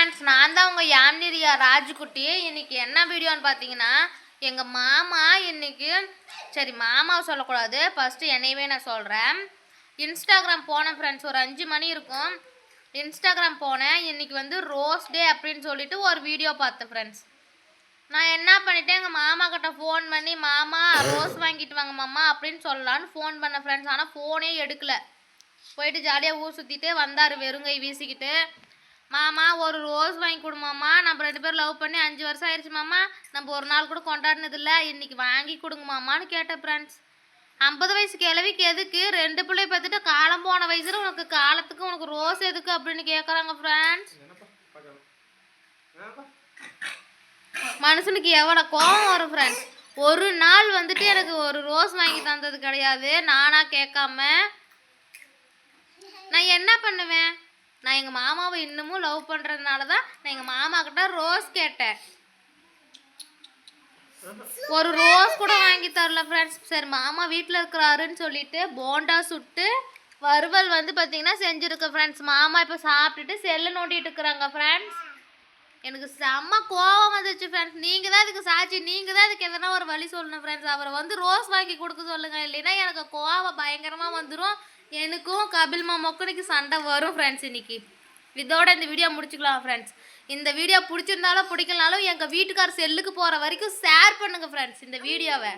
Friends, நான் தான் உங்கள் யாம்னிரியா ராஜுக்குட்டி. இன்றைக்கி என்ன வீடியோன்னு பார்த்தீங்கன்னா, எங்கள் மாமா இன்றைக்கி மாமாவை சொல்லக்கூடாது, ஃபஸ்ட்டு என்னையவே நான் சொல்கிறேன். இன்ஸ்டாகிராம் போனேன் ஃப்ரெண்ட்ஸ், ஒரு 5 மணி இருக்கும். இன்ஸ்டாகிராம் போனேன். இன்றைக்கி வந்து ரோஸ் டே அப்படின்னு சொல்லிட்டு ஒரு வீடியோ பார்த்தேன் ஃப்ரெண்ட்ஸ். நான் என்ன பண்ணிட்டேன், எங்கள் மாமா கிட்ட ஃபோன் பண்ணி, மாமா ரோஸ் வாங்கிட்டு வாங்க மாமா அப்படின்னு சொல்லலான்னு ஃபோன் பண்ணேன் ஃப்ரெண்ட்ஸ். ஆனால் ஃபோனே எடுக்கலை. போயிட்டு ஜாலியாக ஊர் சுற்றிட்டு வந்தார் வெறுங்கை வீசிக்கிட்டு. மாமா ஒரு ரோஸ் வாங்கி கொடுமாம்மா, நம்ம 2 பேரும் லவ் பண்ணி 5 வருஷம் ஆயிடுச்சு மாமா, நம்ம ஒரு நாள் கூட கொண்டாடினதில்லை, இன்றைக்கி வாங்கி கொடுங்க மாமான்னு கேட்டேன் ஃப்ரெண்ட்ஸ். 50 வயசு கிழவிக்கு எதுக்கு, 2 பிள்ளை பார்த்துட்டு காலம் போன வயசுல உனக்கு காலத்துக்கு உனக்கு ரோஸ் எதுக்கு அப்படின்னு கேட்குறாங்க ஃப்ரெண்ட்ஸ். மனுஷனுக்கு எவ்வளோ கோபம் வரும் ஃப்ரெண்ட்ஸ். ஒரு நாள் வந்துட்டு எனக்கு ஒரு ரோஸ் வாங்கி தந்தது கிடையாது. நானாக கேட்காம நான் என்ன பண்ணுவேன், நான் எங்கள் மாமாவை இன்னமும் லவ் பண்ணுறதுனால தான் நான் எங்கள் மாமா கிட்ட ரோஸ் கேட்டேன். ஒரு ரோஸ் கூட வாங்கி தரல ஃப்ரெண்ட்ஸ். சரி மாமா வீட்டில் இருக்கிறாருன்னு சொல்லிட்டு போண்டா சுட்டு வறுவல் வந்து பார்த்தீங்கன்னா செஞ்சுருக்க ஃப்ரெண்ட்ஸ். மாமா இப்போ சாப்பிட்டுட்டு செல்லு நோண்டிட்டு இருக்கிறாங்க ஃப்ரெண்ட்ஸ். எனக்கு செம்ம கோவம் வந்துச்சு ஃப்ரெண்ட்ஸ். நீங்கள் தான் இதுக்கு சாட்சி, நீங்கள் தான் இதுக்கு எதனா ஒரு வழி சொல்லணும் ஃப்ரெண்ட்ஸ். அவரை வந்து ரோஸ் வாங்கி கொடுக்க சொல்லுங்கள், இல்லைன்னா எனக்கு கோவம் பயங்கரமாக வந்துடும். எனக்கும் கபில் மாமாவுக்கும் இன்னைக்கு சண்டை வரும் ஃப்ரெண்ட்ஸ். இன்னைக்கு இதோட இந்த வீடியோ முடிச்சுக்கலாம் ஃப்ரெண்ட்ஸ். இந்த வீடியோ பிடிச்சிருந்தாலும் பிடிக்கலனாலும் எங்கள் வீட்டுக்கார் செல்லுக்கு போகிற வரைக்கும் ஷேர் பண்ணுங்கள் ஃப்ரெண்ட்ஸ் இந்த வீடியோவை.